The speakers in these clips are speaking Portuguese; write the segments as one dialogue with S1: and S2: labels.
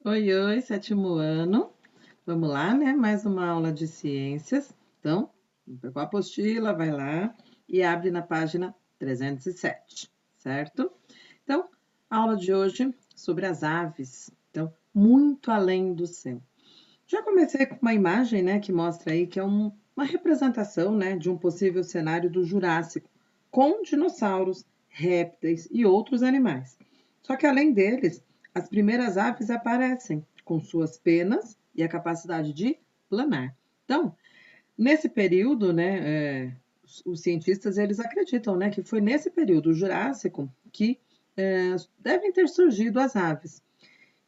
S1: Oi, oi, sétimo ano. Vamos lá, né? Mais uma aula de ciências. Então, pegou a apostila, vai lá e abre na página 307, certo? Então, a aula de hoje sobre as aves. Então, muito além do céu. Já comecei com uma imagem, né, que mostra aí que é uma representação, né, de um possível cenário do Jurássico, com dinossauros, répteis e outros animais. Só que além deles, as primeiras aves aparecem com suas penas e a capacidade de planar. Então, nesse período, né, os cientistas eles acreditam, né, que foi nesse período Jurássico que devem ter surgido as aves.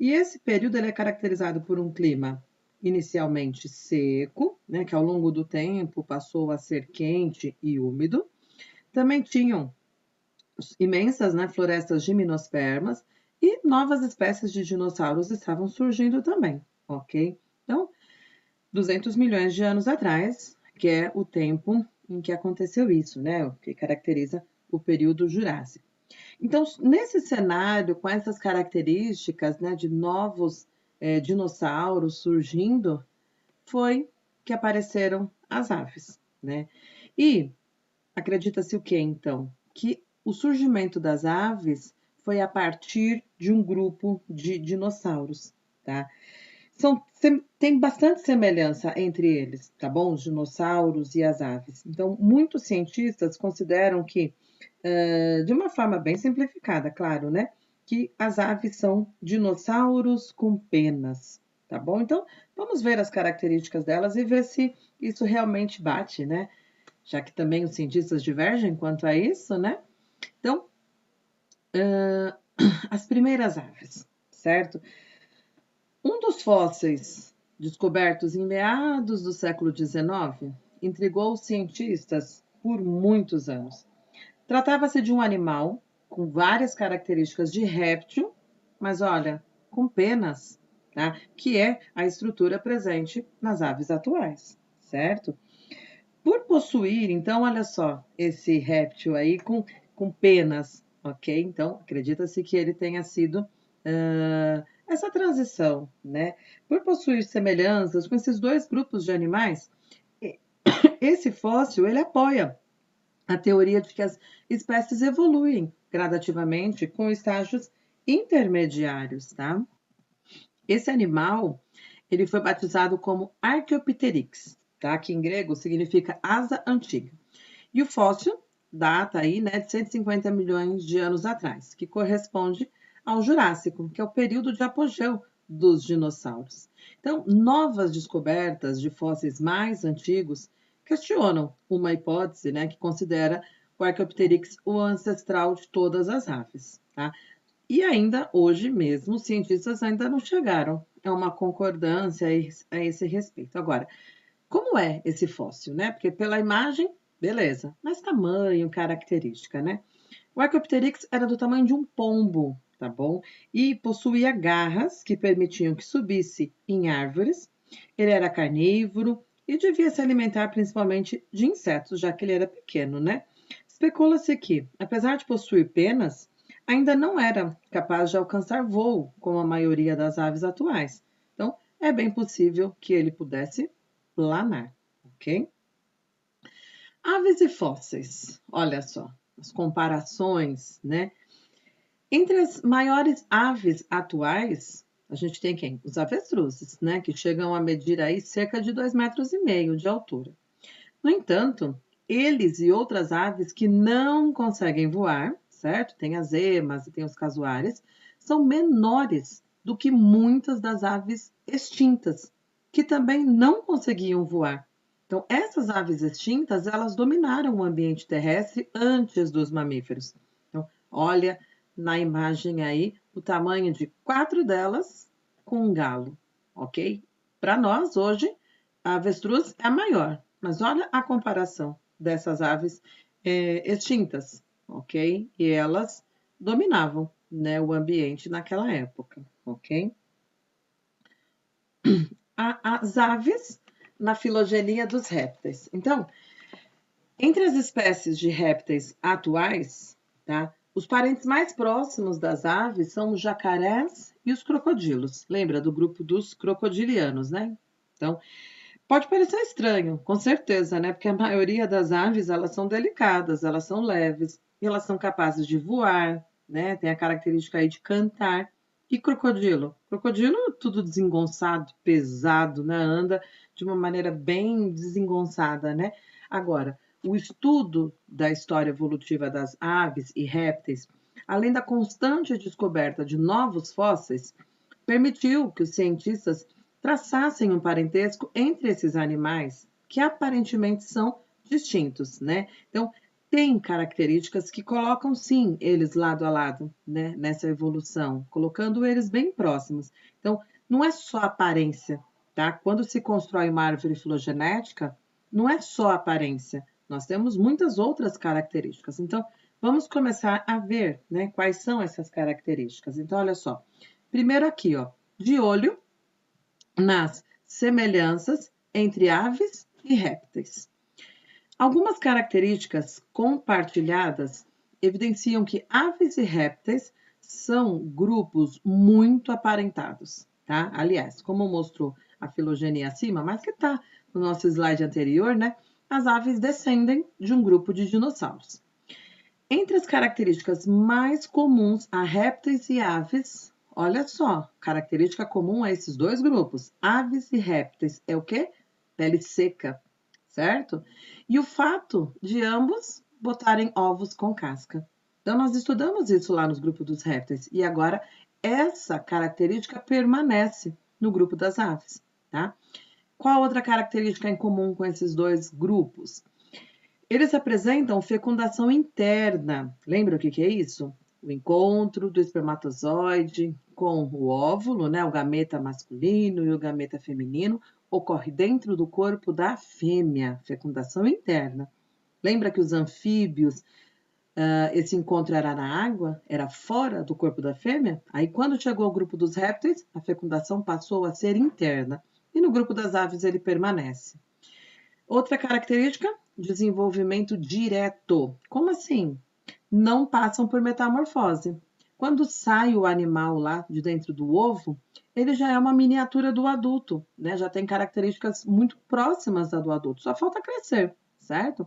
S1: E esse período ele é caracterizado por um clima inicialmente seco, né, que ao longo do tempo passou a ser quente e úmido. Também tinham imensas, né, florestas gimnospermas e novas espécies de dinossauros estavam surgindo também, ok? Então, 200 milhões de anos atrás, que é o tempo em que aconteceu isso, né, o que caracteriza o período Jurássico. Então, nesse cenário, com essas características, né, de novos dinossauros surgindo, foi que apareceram as aves, né? E acredita-se o quê, então? Que o surgimento das aves foi a partir de um grupo de dinossauros, tá? Tem bastante semelhança entre eles, tá bom? Os dinossauros e as aves. Então, muitos cientistas consideram que, de uma forma bem simplificada, claro, né? Que as aves são dinossauros com penas, tá bom? Então, vamos ver as características delas e ver se isso realmente bate, né? Já que também os cientistas divergem quanto a isso, né? Então, as primeiras aves, certo? Um dos fósseis descobertos em meados do século XIX intrigou os cientistas por muitos anos. Tratava-se de um animal com várias características de réptil, mas olha, com penas, tá? Que é a estrutura presente nas aves atuais, certo? Por possuir, então, olha só, esse réptil aí com penas, ok? Então, acredita-se que ele tenha sido essa transição, né? Por possuir semelhanças com esses dois grupos de animais, esse fóssil ele apoia a teoria de que as espécies evoluem gradativamente com estágios intermediários, tá? Esse animal, ele foi batizado como Archaeopteryx, tá? Que em grego significa asa antiga. E o fóssil data aí, né, de 150 milhões de anos atrás, que corresponde ao Jurássico, que é o período de apogeu dos dinossauros. Então, novas descobertas de fósseis mais antigos questionam uma hipótese, né, que considera o Archaeopteryx o ancestral de todas as aves, tá? E ainda hoje mesmo, os cientistas ainda não chegaram a uma concordância a esse respeito. Agora, como é esse fóssil, né? Porque pela imagem, beleza, mas tamanho, característica, né? O Archaeopteryx era do tamanho de um pombo, tá bom? E possuía garras que permitiam que subisse em árvores. Ele era carnívoro e devia se alimentar principalmente de insetos, já que ele era pequeno, né? Especula-se que, apesar de possuir penas, ainda não era capaz de alcançar voo, como a maioria das aves atuais. Então, é bem possível que ele pudesse planar, ok? Aves e fósseis, olha só, as comparações, né? Entre as maiores aves atuais, a gente tem quem? Os avestruzes, né? Que chegam a medir aí cerca de 2,5 metros de altura. No entanto, eles e outras aves que não conseguem voar, certo? Tem as emas e tem os casuários, são menores do que muitas das aves extintas, que também não conseguiam voar. Então, essas aves extintas, elas dominaram o ambiente terrestre antes dos mamíferos. Então, olha na imagem aí o tamanho de 4 delas com um galo, ok? Para nós, hoje, a avestruz é a maior, mas olha a comparação dessas aves extintas, ok? E elas dominavam, né, o ambiente naquela época, ok? As aves na filogenia dos répteis. Então, entre as espécies de répteis atuais, tá? Os parentes mais próximos das aves são os jacarés e os crocodilos. Lembra do grupo dos crocodilianos, né? Então, pode parecer estranho, com certeza, né? Porque a maioria das aves, elas são delicadas, elas são leves, e elas são capazes de voar, né? Tem a característica aí de cantar. E crocodilo? Crocodilo, tudo desengonçado, pesado, né? Anda de uma maneira bem desengonçada, né? Agora, o estudo da história evolutiva das aves e répteis, além da constante descoberta de novos fósseis, permitiu que os cientistas traçassem um parentesco entre esses animais que aparentemente são distintos, né? Então, tem características que colocam sim eles lado a lado, né, nessa evolução, colocando eles bem próximos. Então, não é só aparência, tá? Quando se constrói uma árvore filogenética, não é só aparência. Nós temos muitas outras características. Então, vamos começar a ver, né, quais são essas características. Então, olha só. Primeiro aqui, ó, de olho nas semelhanças entre aves e répteis. Algumas características compartilhadas evidenciam que aves e répteis são grupos muito aparentados, tá? Aliás, como mostrou a filogenia acima, mas que está no nosso slide anterior, né? As aves descendem de um grupo de dinossauros. Entre as características mais comuns a répteis e aves, olha só, característica comum a esses dois grupos, aves e répteis, é o quê? Pele seca, certo? E o fato de ambos botarem ovos com casca. Então, nós estudamos isso lá nos grupos dos répteis, e agora essa característica permanece no grupo das aves, tá? Qual outra característica em comum com esses dois grupos? Eles apresentam fecundação interna. Lembra o que é isso? O encontro do espermatozoide com o óvulo, né, o gameta masculino e o gameta feminino, ocorre dentro do corpo da fêmea, fecundação interna. Lembra que os anfíbios, esse encontro era na água, era fora do corpo da fêmea? Aí, quando chegou ao grupo dos répteis, a fecundação passou a ser interna. E no grupo das aves ele permanece. Outra característica, desenvolvimento direto. Como assim? Não passam por metamorfose. Quando sai o animal lá de dentro do ovo, ele já é uma miniatura do adulto, né? Já tem características muito próximas da do adulto, só falta crescer, certo?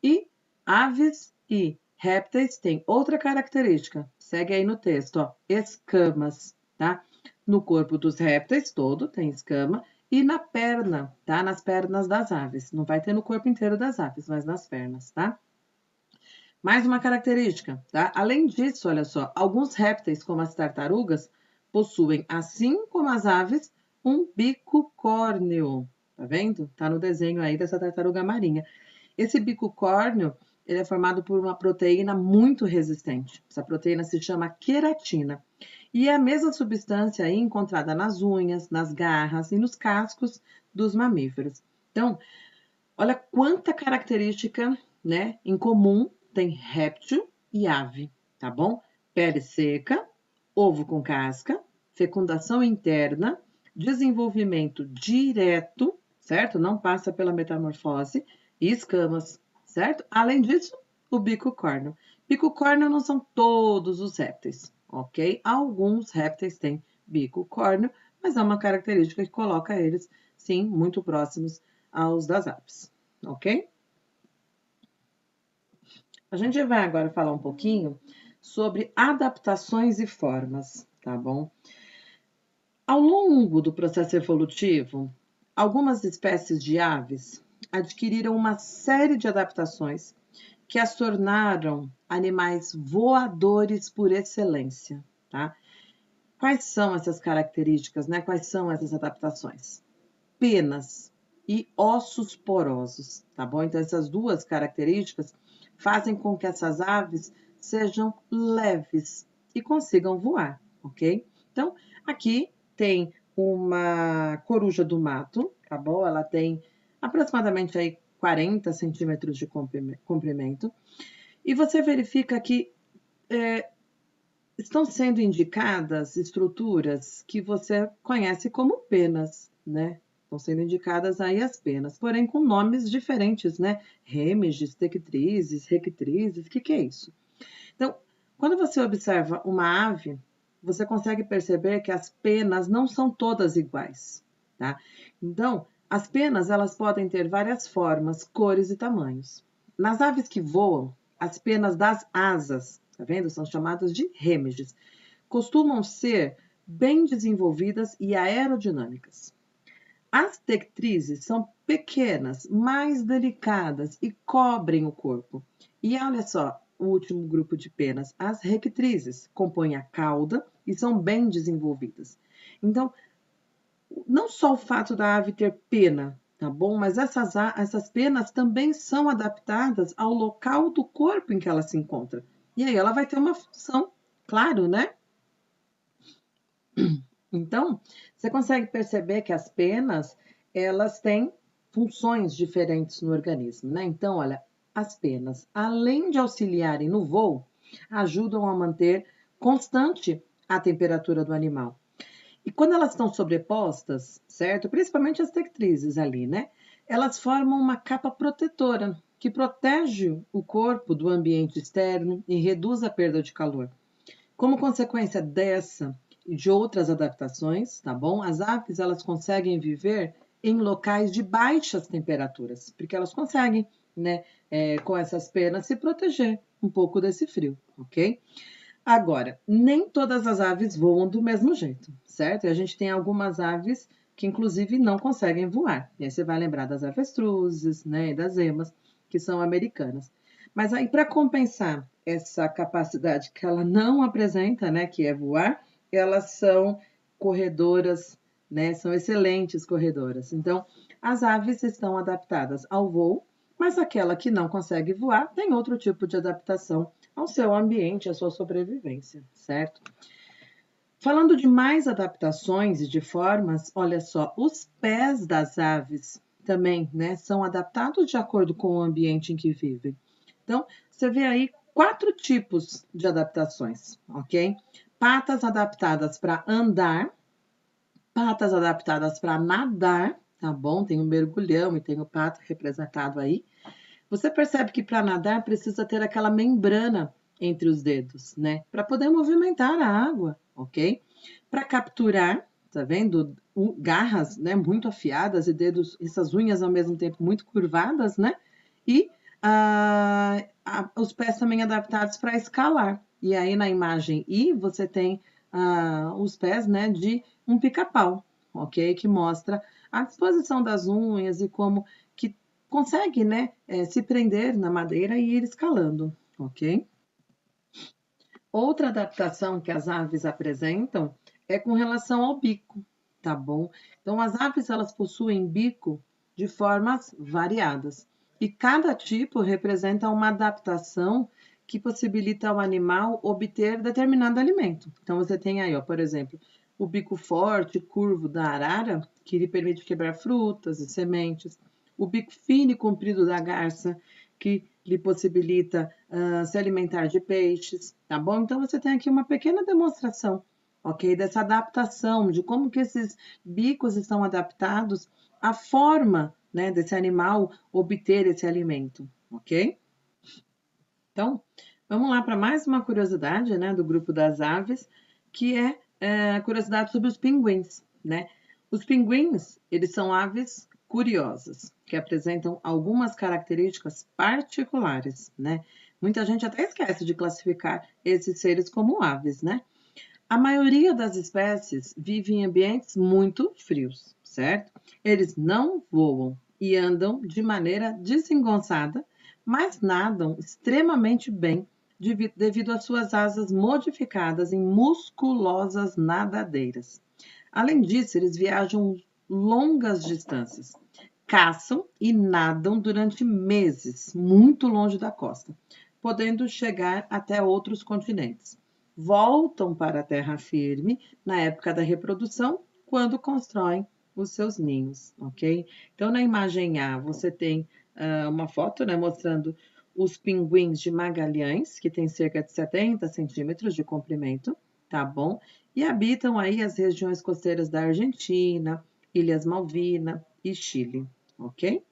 S1: E aves e répteis têm outra característica. Segue aí no texto, ó, escamas, tá? No corpo dos répteis todo tem escama e na perna, tá? Nas pernas das aves. Não vai ter no corpo inteiro das aves, mas nas pernas, tá? Mais uma característica, tá? Além disso, olha só, alguns répteis, como as tartarugas, possuem, assim como as aves, um bico córneo. Tá vendo? Tá no desenho aí dessa tartaruga marinha. Esse bico córneo, ele é formado por uma proteína muito resistente. Essa proteína se chama queratina. E é a mesma substância aí encontrada nas unhas, nas garras e nos cascos dos mamíferos. Então, olha quanta característica, né, em comum tem réptil e ave, tá bom? Pele seca, ovo com casca, fecundação interna, desenvolvimento direto, certo? Não passa pela metamorfose e escamas, certo? Além disso, o bico córneo. Bico córneo não são todos os répteis, ok? Alguns répteis têm bico córneo, mas é uma característica que coloca eles, sim, muito próximos aos das aves, ok? A gente vai agora falar um pouquinho sobre adaptações e formas, tá bom? Ao longo do processo evolutivo, algumas espécies de aves adquiriram uma série de adaptações que as tornaram animais voadores por excelência, tá? Quais são essas características, né? Quais são essas adaptações? Penas e ossos porosos, tá bom? Então, essas duas características fazem com que essas aves sejam leves e consigam voar, ok? Então, aqui tem uma coruja do mato, tá bom? Ela tem aproximadamente aí 40 centímetros de comprimento. E você verifica que estão sendo indicadas estruturas que você conhece como penas, né? Estão sendo indicadas aí as penas, porém com nomes diferentes, né? Remiges, tectrizes, rectrizes, o que é isso? Então, Quando você observa uma ave, você consegue perceber que as penas não são todas iguais, tá? Então, as penas, elas podem ter várias formas, cores e tamanhos. Nas aves que voam, as penas das asas, tá vendo? São chamadas de rêmeges. Costumam ser bem desenvolvidas e aerodinâmicas. As tectrizes são pequenas, mais delicadas e cobrem o corpo. E olha só, o último grupo de penas, as rectrizes, compõem a cauda e são bem desenvolvidas. Então, não só o fato da ave ter pena, tá bom? Mas essas penas também são adaptadas ao local do corpo em que ela se encontra. E aí ela vai ter uma função, claro, né? Então, você consegue perceber que as penas, elas têm funções diferentes no organismo, né? Então, olha, as penas, além de auxiliarem no voo, ajudam a manter constante a temperatura do animal. E quando elas estão sobrepostas, certo? Principalmente as tectrizes ali, né? Elas formam uma capa protetora que protege o corpo do ambiente externo e reduz a perda de calor. Como consequência dessa e de outras adaptações, tá bom? As aves, elas conseguem viver em locais de baixas temperaturas, porque elas conseguem, né, com essas penas, se proteger um pouco desse frio, ok? Agora, nem todas as aves voam do mesmo jeito, certo? E a gente tem algumas aves que, inclusive, não conseguem voar. E aí você vai lembrar das avestruzes, né, e das emas, que são americanas. Mas aí, para compensar essa capacidade que ela não apresenta, né, que é voar, elas são corredoras, né, são excelentes corredoras. Então, as aves estão adaptadas ao voo, mas aquela que não consegue voar tem outro tipo de adaptação ao seu ambiente, à sua sobrevivência, certo? Falando de mais adaptações e de formas, olha só, os pés das aves também, né, são adaptados de acordo com o ambiente em que vivem. Então, você vê aí 4 tipos de adaptações, ok? Patas adaptadas para andar, patas adaptadas para nadar, tá bom? Tem o mergulhão e tem o pato representado aí. Você percebe que para nadar precisa ter aquela membrana entre os dedos, né? Para poder movimentar a água, ok? Para capturar, tá vendo? Garras, né? Muito afiadas e dedos, essas unhas ao mesmo tempo muito curvadas, né? E os pés também adaptados para escalar. E aí na imagem I você tem os pés, né? De um pica-pau, ok? Que mostra a disposição das unhas e como que consegue, né, se prender na madeira e ir escalando, ok? Outra adaptação que as aves apresentam é com relação ao bico, tá bom? Então, as aves, elas possuem bico de formas variadas e cada tipo representa uma adaptação que possibilita ao animal obter determinado alimento. Então, você tem aí, ó, por exemplo, o bico forte, curvo da arara, que lhe permite quebrar frutas e sementes. O bico fino e comprido da garça, que lhe possibilita se alimentar de peixes, tá bom? Então, você tem aqui uma pequena demonstração, ok? Dessa adaptação, de como que esses bicos estão adaptados à forma, né, desse animal obter esse alimento, ok? Então, vamos lá para mais uma curiosidade, né, do grupo das aves, que é a curiosidade sobre os pinguins, né? Os pinguins, eles são aves curiosas, que apresentam algumas características particulares, né? Muita gente até esquece de classificar esses seres como aves, né? A maioria das espécies vive em ambientes muito frios, certo? Eles não voam e andam de maneira desengonçada, mas nadam extremamente bem devido às suas asas modificadas em musculosas nadadeiras. Além disso, eles viajam longas distâncias, caçam e nadam durante meses, muito longe da costa, podendo chegar até outros continentes. Voltam para a terra firme na época da reprodução, quando constroem os seus ninhos, ok? Então, na imagem A, você tem uma foto, né, mostrando os pinguins de Magalhães, que tem cerca de 70 centímetros de comprimento, tá bom? E habitam aí as regiões costeiras da Argentina, Ilhas Malvina e Chile, ok?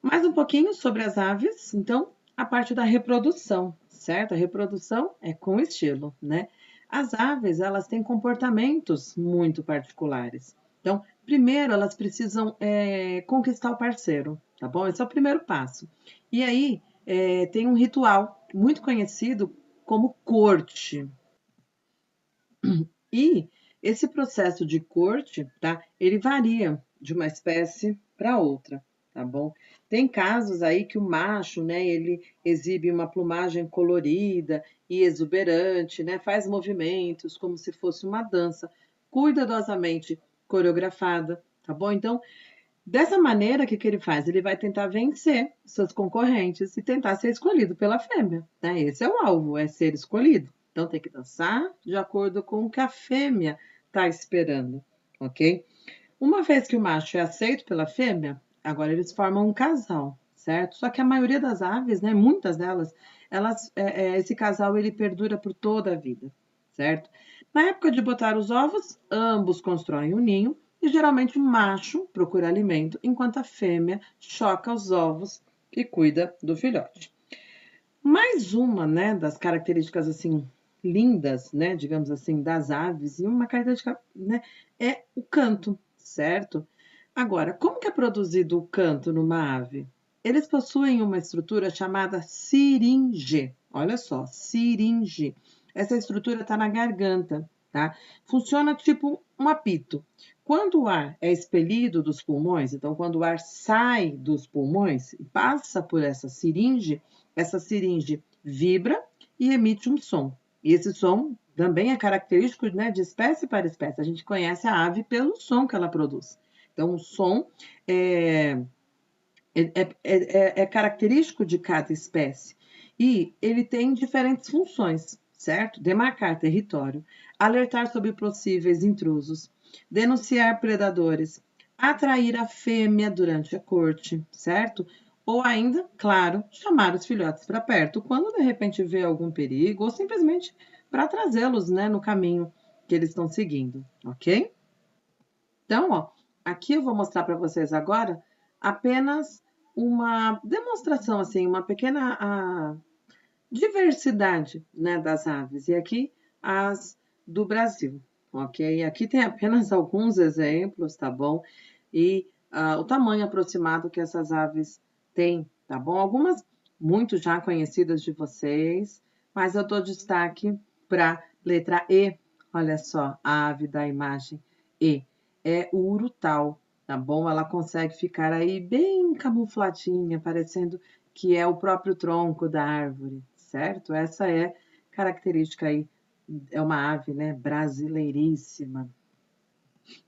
S1: Mais um pouquinho sobre as aves. Então, a parte da reprodução, certo? A reprodução é com estilo, né? As aves, elas têm comportamentos muito particulares. Então, primeiro, elas precisam conquistar o parceiro, tá bom? Esse é o primeiro passo. E aí, tem um ritual muito conhecido como corte. E esse processo de corte, tá? Ele varia de uma espécie para outra, tá bom? Tem casos aí que o macho, né, ele exibe uma plumagem colorida e exuberante, né? Faz movimentos como se fosse uma dança, cuidadosamente coreografada, tá bom? Então, dessa maneira, o que ele faz? Ele vai tentar vencer seus concorrentes e tentar ser escolhido pela fêmea, né? Esse é o alvo, é ser escolhido. Então tem que dançar de acordo com o que a fêmea está esperando, ok? Uma vez que o macho é aceito pela fêmea, agora eles formam um casal, certo? Só que a maioria das aves, né, muitas delas, esse casal ele perdura por toda a vida, certo? Na época de botar os ovos, ambos constroem um ninho e geralmente o macho procura alimento, enquanto a fêmea choca os ovos e cuida do filhote. Mais uma, né, das características assim lindas, né, digamos assim, das aves, e uma característica, né, é o canto, certo? Agora, como que é produzido o canto numa ave? Eles possuem uma estrutura chamada siringe. Olha só, siringe. Essa estrutura está na garganta, tá? Funciona tipo um apito. Quando o ar é expelido dos pulmões, então quando o ar sai dos pulmões e passa por essa seringe vibra e emite um som. E esse som também é característico, né, de espécie para espécie. A gente conhece a ave pelo som que ela produz. Então, o som é característico de cada espécie. E ele tem diferentes funções, certo? Demarcar território, alertar sobre possíveis intrusos, denunciar predadores, atrair a fêmea durante a corte, certo? Ou ainda, claro, chamar os filhotes para perto quando de repente vê algum perigo ou simplesmente para trazê-los, né, no caminho que eles estão seguindo, ok? Então, ó, aqui eu vou mostrar para vocês agora apenas uma demonstração, assim, uma pequena diversidade, né, das aves. E aqui as do Brasil, ok? Aqui tem apenas alguns exemplos, tá bom? E o tamanho aproximado que essas aves têm, tá bom? Algumas muito já conhecidas de vocês, mas eu dou destaque para letra E. Olha só, a ave da imagem E é o urutau, tá bom? Ela consegue ficar aí bem camufladinha, parecendo que é o próprio tronco da árvore, certo? Essa é característica aí, é uma ave, né, brasileiríssima.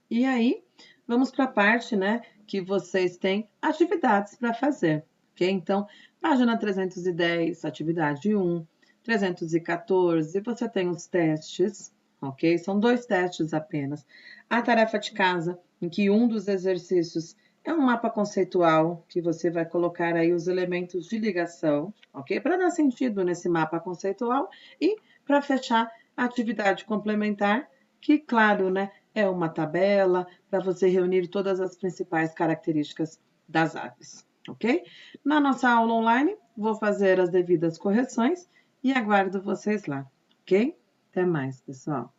S1: E aí, vamos para a parte, né, que vocês têm atividades para fazer, ok? Então, página 310, atividade 1, 314, você tem os testes, ok? São 2 testes apenas. A tarefa de casa, em que um dos exercícios é um mapa conceitual, que você vai colocar aí os elementos de ligação, ok? Para dar sentido nesse mapa conceitual e para fechar a atividade complementar, que, claro, né, é uma tabela para você reunir todas as principais características das aves, ok? Na nossa aula online, vou fazer as devidas correções e aguardo vocês lá, ok? Até mais, pessoal.